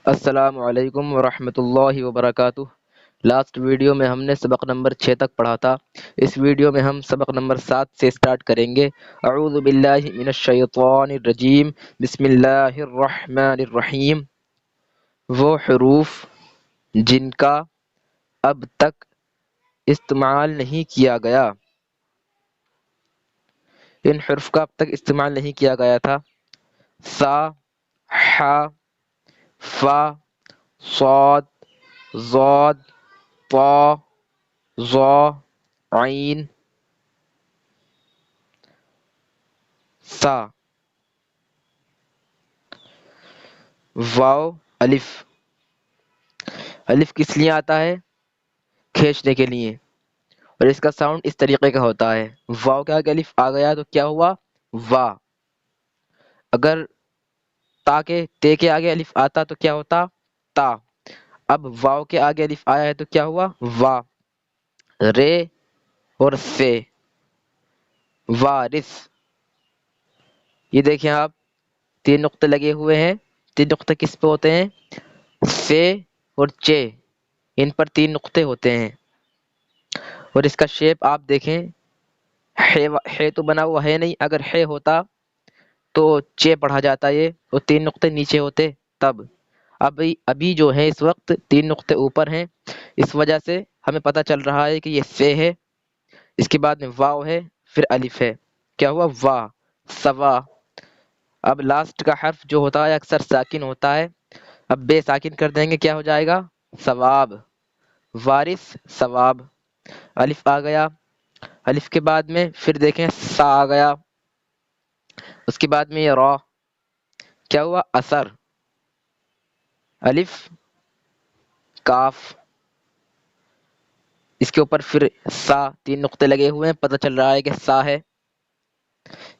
السلام علیکم ورحمۃ اللہ وبرکاتہ۔ لاسٹ ویڈیو میں ہم نے سبق نمبر 6 تک پڑھا تھا۔ اس ویڈیو میں ہم سبق نمبر 7 سے سٹارٹ کریں گے۔ اعوذ باللہ من الشیطان الرجیم، بسم اللہ الرحمن الرحیم۔ وہ حروف جن کا اب تک استعمال نہیں کیا گیا، ان حروف کا اب تک استعمال نہیں کیا گیا تھا: سا، ح، فا، صاد، ضاد، طا، ظا، عین، سا، واو، الف۔ الف کس لیے آتا ہے؟ کھینچنے کے لیے، اور اس کا ساؤنڈ اس طریقے کا ہوتا ہے۔ واو کے آگے الف آ گیا تو کیا ہوا؟ وا۔ اگر تے کے آگے الف آتا تو کیا ہوتا؟ تا۔ اب واو کے آگے الف آیا ہے تو کیا ہوا؟ وا۔ رے اور سے، وارث۔ یہ دیکھیں آپ، 3 نقطے لگے ہوئے ہیں۔ 3 نقطے کس پہ ہوتے ہیں؟ سے اور چے، ان پر 3 نقطے ہوتے ہیں۔ اور اس کا شیپ آپ دیکھیں، ہے تو بنا ہوا ہے نہیں، اگر ہے ہوتا تو چے پڑھا جاتا یہ، اور 3 نقطے نیچے ہوتے تب۔ ابھی جو ہے اس وقت 3 نقطے اوپر ہیں، اس وجہ سے ہمیں پتہ چل رہا ہے کہ یہ سے ہے، اس کے بعد میں واو ہے، پھر الف ہے۔ کیا ہوا؟ وا، سوا۔ اب لاسٹ کا حرف جو ہوتا ہے اکثر ساکن ہوتا ہے، اب بے ساکن کر دیں گے، کیا ہو جائے گا؟ ثواب۔ وارث، ثواب۔ الف آ گیا، الف کے بعد میں پھر دیکھیں سا آ گیا، اس کے بعد میں یہ را، کیا ہوا؟ اثر۔ الف، کاف، اس کے اوپر پھر سا، 3 نقطے لگے ہوئے ہیں، پتہ چل رہا ہے کہ سا ہے۔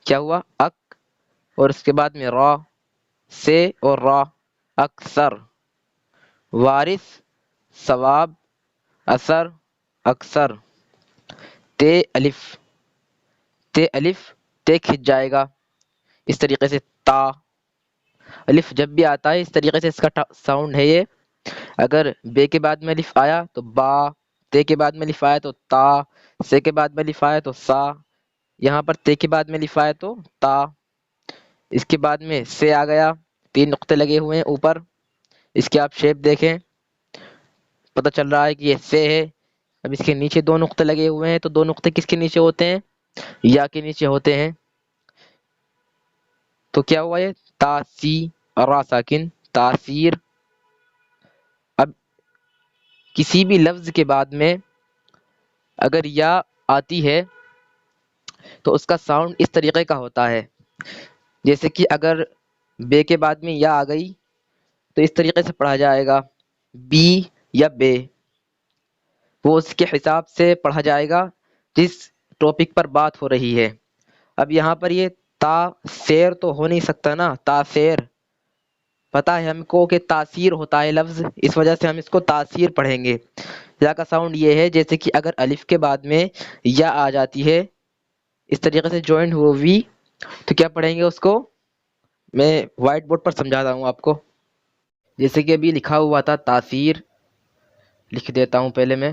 کیا ہوا؟ اک، اور اس کے بعد میں را، سے اور را، اکثر۔ وارث، ثواب، اثر، اکثر۔ تے الف، تے کھنچ جائے گا اس طریقے سے، تا۔ الف جب بھی آتا ہے اس طریقے سے اس کا ساؤنڈ ہے یہ۔ اگر بے کے بعد میں الف آیا تو با، تے کے بعد میں الف آیا تو تا، سے کے بعد میں الف آیا تو سا، یہاں پر تے کے بعد میں الف آیا تو تا۔ اس کے بعد میں سے آ گیا، 3 نقطے لگے ہوئے ہیں اوپر، اس کی آپ شیپ دیکھیں، پتہ چل رہا ہے کہ یہ سے ہے۔ اب اس کے نیچے 2 نقطے لگے ہوئے ہیں، تو 2 نقطے کس کے نیچے ہوتے ہیں؟ یا کے نیچے ہوتے ہیں۔ تو کیا ہوا؟ یہ تاسی، را ساکن، تاثیر۔ اب کسی بھی لفظ کے بعد میں اگر یا آتی ہے تو اس کا ساؤنڈ اس طریقے کا ہوتا ہے، جیسے کہ اگر بے کے بعد میں یا آ گئی تو اس طریقے سے پڑھا جائے گا، بی یا بے، وہ اس کے حساب سے پڑھا جائے گا جس ٹاپک پر بات ہو رہی ہے۔ اب یہاں پر یہ تا سیر تو ہو نہیں سکتا نا، تا سیر پتہ ہے ہم کو کہ تاثیر ہوتا ہے لفظ، اس وجہ سے ہم اس کو تاثیر پڑھیں گے۔ یا کا ساؤنڈ یہ ہے جیسے کہ اگر الف کے بعد میں یا آ جاتی ہے اس طریقے سے جوائنٹ ہوئی تو کیا پڑھیں گے اس کو؟ میں وائٹ بورڈ پر سمجھاتا ہوں آپ کو، جیسے کہ ابھی لکھا ہوا تھا تاثیر، لکھ دیتا ہوں پہلے میں۔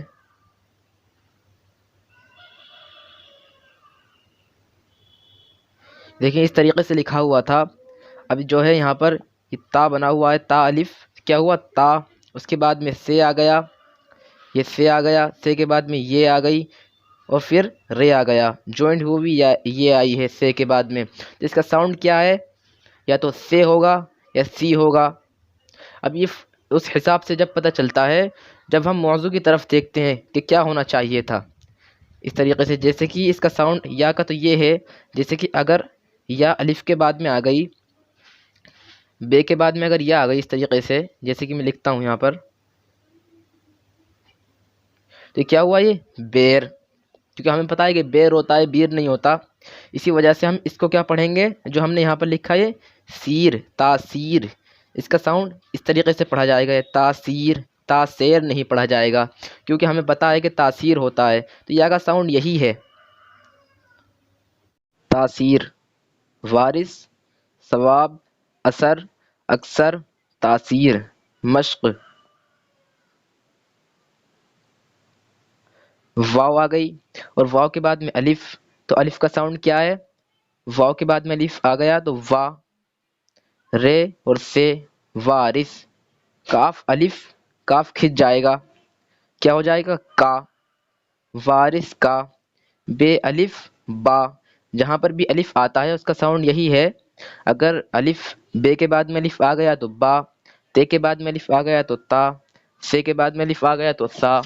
دیکھیں اس طریقے سے لکھا ہوا تھا، ابھی جو ہے یہاں پر یہ تا بنا ہوا ہے، تا الف، کیا ہوا؟ تا، اس کے بعد میں سے آ گیا، یہ سے آ گیا، سے کے بعد میں یہ آ گئی، اور پھر رے آ گیا، جوائنٹ ہوئی یا یہ آئی ہے سے کے بعد میں، تو اس کا ساؤنڈ کیا ہے؟ یا تو سے ہوگا یا سی ہوگا۔ اب یہ اس حساب سے جب پتہ چلتا ہے جب ہم موضوع کی طرف دیکھتے ہیں کہ کیا ہونا چاہیے تھا، اس طریقے سے جیسے کہ اس کا ساؤنڈ یا کا تو یہ ہے، جیسے کہ اگر یا الف کے بعد میں آ گئی، بے کے بعد میں اگر یا آ گئی اس طریقے سے، جیسے کہ میں لکھتا ہوں یہاں پر، تو کیا ہوا؟ یہ بیر، کیونکہ ہمیں پتہ ہے کہ بیر ہوتا ہے، بیر نہیں ہوتا، اسی وجہ سے ہم اس کو کیا پڑھیں گے؟ جو ہم نے یہاں پر لکھا ہے سیر، تاثیر، اس کا ساؤنڈ اس طریقے سے پڑھا جائے گا، تاثیر، تاثیر نہیں پڑھا جائے گا، کیونکہ ہمیں پتہ ہے کہ تاثیر ہوتا ہے، تو یا کا ساؤنڈ یہی ہے، تاثیر۔ وارث، ثواب، اثر، اکثر، تاثیر۔ مشق. واو آ گئی اور واو کے بعد میں الف، تو الف کا ساؤنڈ کیا ہے؟ واو کے بعد میں الف آ گیا تو وا. رے اور سے وارث. کاف الف، کاف کھچ جائے گا، کیا ہو جائے گا؟ کا. وارث کا. بے الف با. جہاں پر بھی الف آتا ہے اس کا ساؤنڈ یہی ہے. اگر الف بے کے بعد میں الف آ گیا تو با، تے کے بعد میں الف آ گیا تو تا، سے کے بعد میں الف آ گیا تو سا.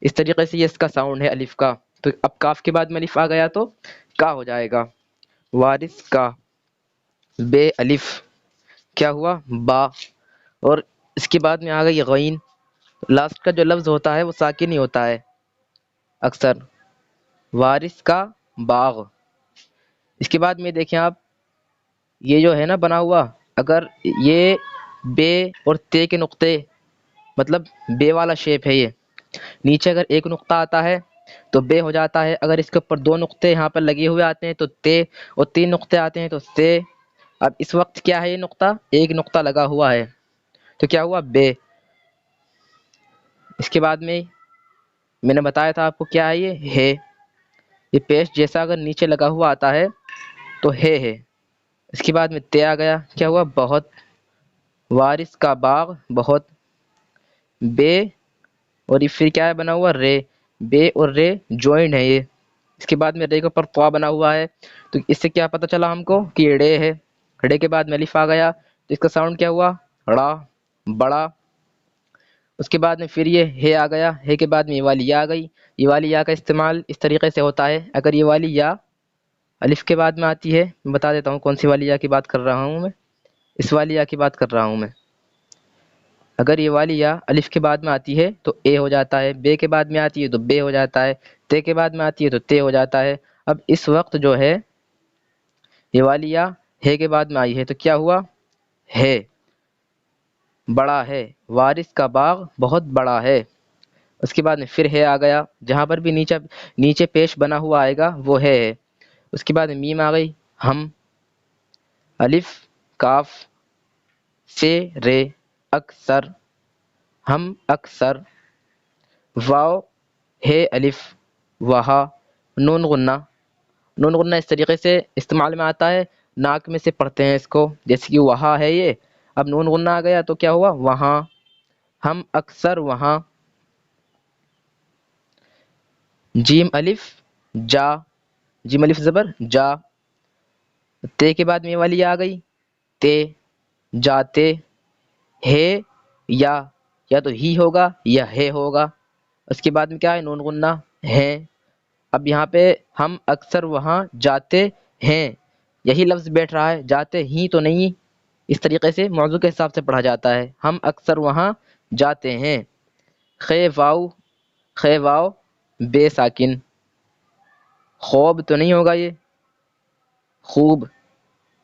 اس طریقے سے یہ اس کا ساؤنڈ ہے الف کا. تو اب کاف کے بعد میں الف آ گیا تو کا ہو جائے گا. وارث کا. بے الف کیا ہوا؟ با. اور اس کے بعد میں آ گئی غین. لاسٹ کا جو لفظ ہوتا ہے وہ ساکن ہی ہوتا ہے اکثر. وارث کا باغ. اس کے بعد میں دیکھیں آپ، یہ جو ہے نا بنا ہوا، اگر یہ بے اور تے کے نقطے، مطلب بے والا شیپ ہے، یہ نیچے اگر ایک نقطہ آتا ہے تو بے ہو جاتا ہے. اگر اس کے اوپر دو نقطے یہاں پر لگے ہوئے آتے ہیں تو تے، اور تین نقطے آتے ہیں تو سے. اب اس وقت کیا ہے؟ یہ نقطہ، ایک نقطہ لگا ہوا ہے تو کیا ہوا؟ بے. اس کے بعد میں نے بتایا تھا آپ کو کیا ہے؟ یہ ہے. یہ پیش جیسا اگر نیچے لگا ہوا آتا ہے تو ہے. اس کے بعد میں تے آ گیا، کیا ہوا؟ بہت. وارث کا باغ بہت. بے اور یہ پھر کیا ہے بنا ہوا؟ رے. بے اور رے جوائنڈ ہے یہ. اس کے بعد میں رے کے اوپر طوا بنا ہوا ہے، تو اس سے کیا پتہ چلا ہم کو کہ یہ رے ہے. رے کے بعد میں الف آ گیا تو اس کا ساؤنڈ کیا ہوا؟ ڑا. بڑا. اس کے بعد میں پھر یہ ہے آ گیا، ہے کے بعد میں یہ والی یا آ گئی. یہ والی یا کا استعمال اس طریقے سے ہوتا ہے، اگر یہ والی یا الف کے بعد میں آتی ہے، میں بتا دیتا ہوں کون سی والی یا کی بات کر رہا ہوں میں. اس والی یا کی بات کر رہا ہوں میں. اگر یہ والی یا الف کے بعد میں آتی ہے تو اے ہو جاتا ہے، بے کے بعد میں آتی ہے تو بے ہو جاتا ہے، تے کے بعد میں آتی ہے تو تے ہو جاتا ہے. اب اس وقت جو ہے یہ والی یا ہے کے بعد میں آئی ہے تو کیا ہوا؟ ہے. بڑا ہے. وارث کا باغ بہت بڑا ہے. اس کے بعد میں پھر ہے آ گیا، جہاں پر بھی نیچے پیش بنا ہوا آئے گا وہ ہے. اس کے بعد میں میم آ گئی. ہم. الف کاف سے رے اکثر. ہم اکثر. واو ہے الف وہا. نون غنہ. نون غنہ اس طریقے سے استعمال میں آتا ہے، ناک میں سے پڑھتے ہیں اس کو، جیسے کہ وہاں ہے یہ. اب نون غنہ آ گیا تو کیا ہوا؟ وہاں. ہم اکثر وہاں. جیم الف جا. جیم الف زبر جا. تے کے بعد میں یہ والی آ گئی تے. جاتے. ہے یا تو ہی ہوگا یا ہے ہوگا. اس کے بعد میں کیا ہے؟ نون غنہ ہے. اب یہاں پہ ہم اکثر وہاں جاتے ہیں، یہی لفظ بیٹھ رہا ہے، جاتے ہی تو نہیں. اس طریقے سے موضوع کے حساب سے پڑھا جاتا ہے. ہم اکثر وہاں جاتے ہیں. خے واؤ. خے واؤ بے ساکن. خوب تو نہیں ہوگا یہ، خوب.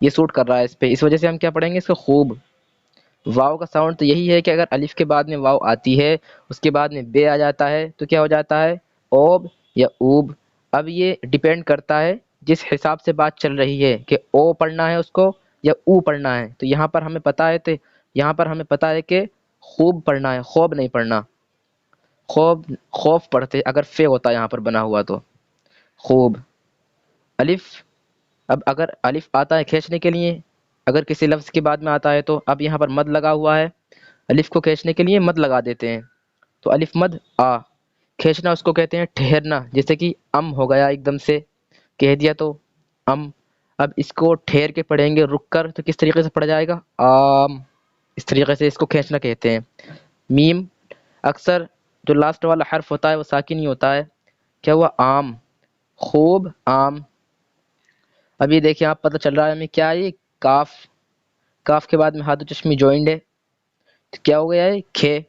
یہ سوٹ کر رہا ہے اس پہ، اس وجہ سے ہم کیا پڑھیں گے اس کو؟ خوب. واؤ کا ساؤنڈ تو یہی ہے کہ اگر الف کے بعد میں واؤ آتی ہے، اس کے بعد میں بے آ جاتا ہے تو کیا ہو جاتا ہے؟ اوب یا اوب. اب یہ ڈیپینڈ کرتا ہے جس حساب سے بات چل رہی ہے کہ او پڑھنا ہے اس کو یا او پڑھنا ہے. تو یہاں پر ہمیں پتا ہے کہ خوب پڑھنا ہے، خوب نہیں پڑھنا. خوف پڑھتے اگر فے ہوتا یہاں پر بنا ہوا تو. خوب. الف. اب اگر الف آتا ہے کھینچنے کے لیے، اگر کسی لفظ کے بعد میں آتا ہے تو اب یہاں پر مد لگا ہوا ہے، الف کو کھینچنے کے لیے مد لگا دیتے ہیں. تو الف مد آ. کھینچنا اس کو کہتے ہیں ٹھہرنا، جیسے کہ ام ہو گیا ایک دم سے کہہ دیا تو ام. اب اس کو ٹھہر کے پڑھیں گے رک کر تو کس طریقے سے پڑھا جائے گا؟ آم. اس طریقے سے اس کو کھینچنا کہتے ہیں. میم. اکثر جو لاسٹ والا حرف ہوتا ہے وہ ساکن ہی ہوتا ہے. کیا ہوا؟ عام. خوب عام. ابھی دیکھیں آپ پتہ چل رہا ہے ہمیں کیا ہے؟ یہ کاف. کاف کے بعد میں ہاتھ و چشمی جوائنڈ ہے تو کیا ہو گیا ہے؟ کھے.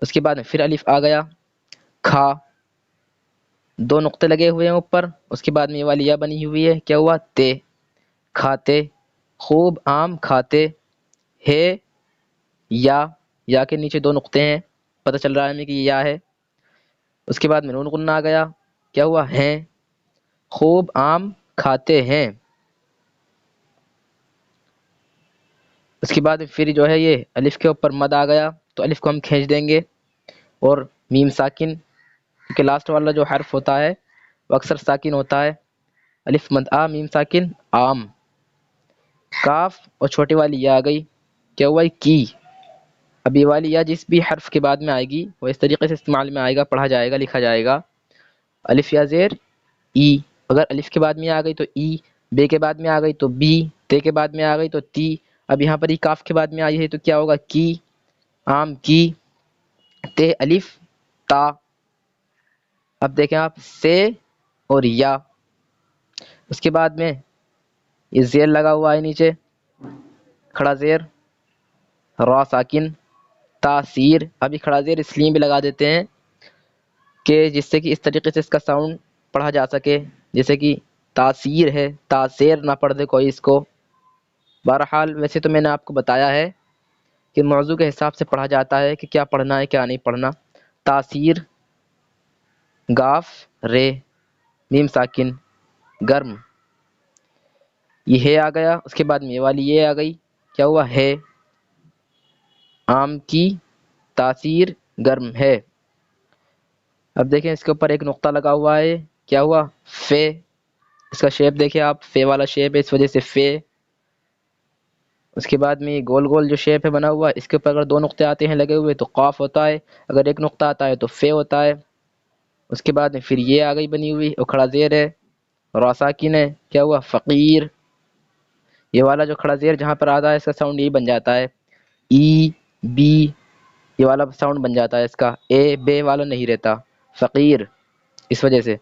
اس کے بعد میں پھر الف آ گیا. کھا. دو نقطے لگے ہوئے ہیں اوپر، اس کے بعد میں یہ والی یا بنی ہوئی ہے، کیا ہوا؟ تے. کھاتے. خوب عام کھاتے. ہے یا کے نیچے دو نقطے ہیں، پتہ چل رہا ہے ہمیں کہ یہ یا ہے. اس کے بعد میں نون غنہ آ گیا، کیا ہوا؟ ہیں. خوب عام کھاتے ہیں. اس کے بعد پھر جو ہے یہ الف کے اوپر مد آ گیا تو الف کو ہم کھینچ دیں گے، اور میم ساکن کیونکہ لاسٹ والا جو حرف ہوتا ہے وہ اکثر ساکن ہوتا ہے، الف مد آ میم ساکن عام، کاف اور چھوٹی والی یا آ گئی، کیا ہوا کی، اب یہ والی یا جس بھی حرف کے بعد میں آئے گی وہ اس طریقے سے استعمال میں آئے گا، پڑھا جائے گا، لکھا جائے گا، الف یا زیر ای، اگر الف کے بعد میں آ گئی تو ای، بے کے بعد میں آ گئی تو بی، تے کے بعد میں آ گئی تو تی، اب یہاں پر ای کاف کے بعد میں آئی ہے تو کیا ہوگا کی، عام کی، تے الف تا، اب دیکھیں آپ سے اور یا، اس کے بعد میں یہ زیر لگا ہوا ہے نیچے، کھڑا زیر، را ساکن، تاثیر، ابھی کھڑا زیر اس لیے بھی لگا دیتے ہیں کہ جس سے کہ اس طریقے سے اس کا ساؤنڈ پڑھا جا سکے، جیسے کہ تاثیر ہے، تاثیر نہ پڑھ دے کوئی اس کو۔ بہرحال ویسے تو میں نے آپ کو بتایا ہے کہ موضوع کے حساب سے پڑھا جاتا ہے کہ کیا پڑھنا ہے کیا نہیں پڑھنا۔ تاثیر، گاف رے، میم ساکن، گرم، یہ ہے آ گیا، اس کے بعد میں یہ والی یہ آ گئی، کیا ہوا ہے، آم کی، تاثیر، گرم ہے۔ اب دیکھیں اس کے اوپر ایک نقطہ لگا ہوا ہے، کیا ہوا فے، اس کا شیپ دیکھیں آپ، فے والا شیپ ہے اس وجہ سے فے۔ اس کے بعد میں یہ گول گول جو شیپ ہے بنا ہوا، اس کے اوپر اگر دو نقطے آتے ہیں لگے ہوئے تو قاف ہوتا ہے، اگر ایک نقطہ آتا ہے تو فے ہوتا ہے۔ اس کے بعد میں پھر یہ آ گئی بنی ہوئی، اور کھڑا زیر ہے، را ساکن ہے، کیا ہوا فقیر، یہ والا جو کھڑا زیر جہاں پر آتا ہے اس کا ساؤنڈ یہ بن جاتا ہے ای بی، یہ والا ساؤنڈ بن جاتا ہے اس کا، اے بے والا نہیں رہتا، فقیر، اس وجہ سے۔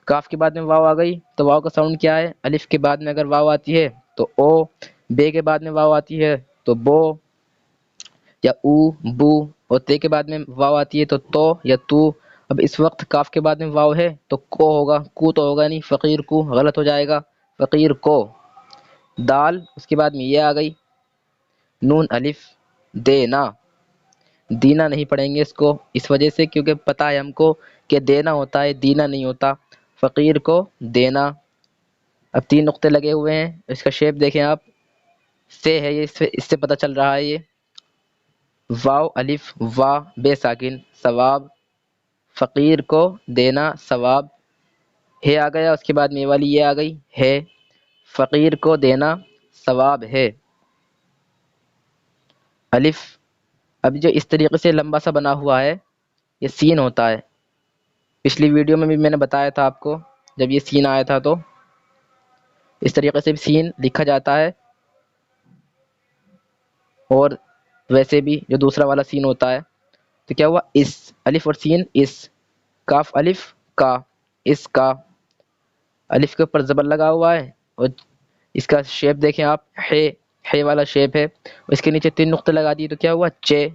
کاف کے بعد میں واو آ گئی تو واو کا ساؤنڈ کیا ہے، الف کے بعد میں اگر واو آتی ہے تو او، بے کے بعد میں واو آتی ہے تو بو یا او بو، اور تے کے بعد میں واو آتی ہے تو یا تو۔ اب اس وقت کاف کے بعد میں واو ہے تو کو ہوگا، کو تو ہوگا نہیں، فقیر کو غلط ہو جائے گا، فقیر کو۔ دال، اس کے بعد میں یہ آ گئی، نون الف، دینا، دینا نہیں پڑھیں گے اس کو اس وجہ سے کیونکہ پتہ ہے ہم کو کہ دینا ہوتا ہے دینا نہیں ہوتا، فقیر کو دینا۔ اب تین نقطے لگے ہوئے ہیں، اس کا شیپ دیکھیں آپ، سے ہے یہ، اس سے پتہ چل رہا ہے یہ، واو الف وا بے ساکن، ثواب، فقیر کو دینا ثواب، ہے آ گیا، اس کے بعد میں یہ والی یہ آ گئی ہے، فقیر کو دینا ثواب ہے۔ الف، اب جو اس طریقے سے لمبا سا بنا ہوا ہے یہ سین ہوتا ہے، پچھلی ویڈیو میں بھی میں نے بتایا تھا آپ کو، جب یہ سین آیا تھا تو اس طریقے سے بھی سین لکھا جاتا ہے، اور ویسے بھی جو دوسرا والا سین ہوتا ہے تو کیا ہوا اس، الف اور سین اس، کاف الف کا، اس کا، الف کے اوپر زبر لگا ہوا ہے، اور اس کا شیپ دیکھیں آپ، ہے والا شیپ ہے، اس کے نیچے تین نقطے لگا دیے تو کیا ہوا چے،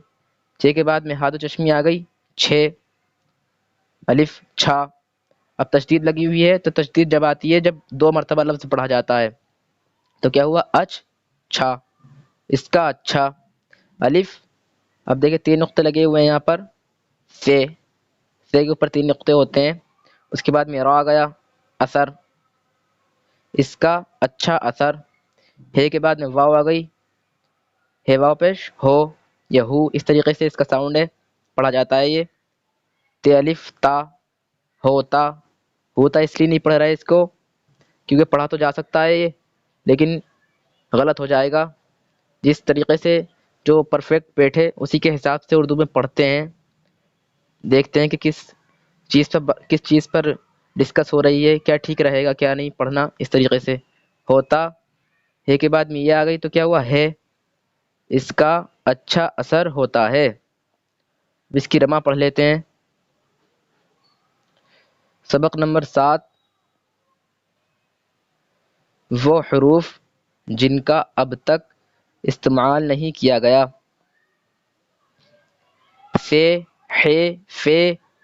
چے کے بعد میں ہاتھ و چشمی آ گئی، چھ، الف چھا، اب تشدید لگی ہوئی ہے تو تشدید جب آتی ہے جب دو مرتبہ لفظ پڑھا جاتا ہے تو کیا ہوا اچ چھا، اس کا اچھا، الف، اب دیکھیں تین نقطے لگے ہوئے ہیں یہاں پر، سے کے اوپر تین نقطے ہوتے ہیں، اس کے بعد میں را آ گیا، اثر، اس کا اچھا اثر، ہے کے بعد میں واو آ گئی، ہے واو پیش ہو یا ہو، اس طریقے سے اس کا ساؤنڈ ہے، پڑھا جاتا ہے یہ، تے الف تا، ہوتا، ہوتا اس لیے نہیں پڑھ رہا ہے اس کو کیونکہ پڑھا تو جا سکتا ہے یہ لیکن غلط ہو جائے گا، جس طریقے سے جو پرفیکٹ بیٹھے اسی کے حساب سے اردو میں پڑھتے ہیں، دیکھتے ہیں کہ کس چیز پر ڈسکس ہو رہی ہے، کیا ٹھیک رہے گا کیا نہیں پڑھنا، اس طریقے سے ہوتا، ہے کے بعد میں یہ آ گئی تو کیا ہوا ہے، اس کا اچھا اثر ہوتا ہے۔ اس کی رما پڑھ لیتے ہیں، سبق نمبر 7، وہ حروف جن کا اب تک استعمال نہیں کیا گیا، سے، ہے، فے،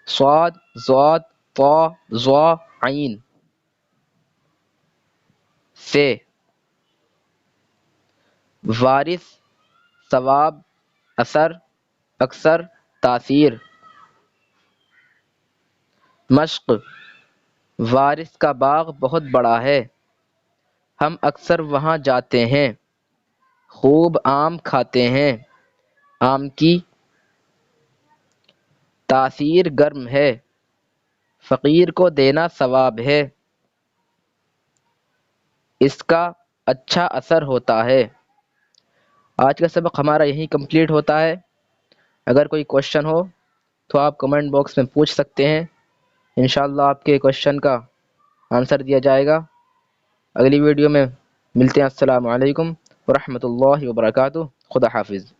صاد، ضاد، طا، ظا، عین، سے، وارث، ثواب، اثر، اکثر، تاثیر، مشق، وارث کا باغ بہت بڑا ہے، ہم اکثر وہاں جاتے ہیں، خوب آم کھاتے ہیں، آم کی تاثیر گرم ہے، فقیر کو دینا ثواب ہے، اس کا اچھا اثر ہوتا ہے۔ آج کا سبق ہمارا یہیں کمپلیٹ ہوتا ہے۔ اگر کوئی کوشچن ہو تو آپ کمنٹ باکس میں پوچھ سکتے ہیں، انشاءاللہ آپ کے کوشچن کا آنسر دیا جائے گا۔ اگلی ویڈیو میں ملتے ہیں۔ السلام علیکم ورحمۃ اللہ وبرکاتہ۔ خدا حافظ۔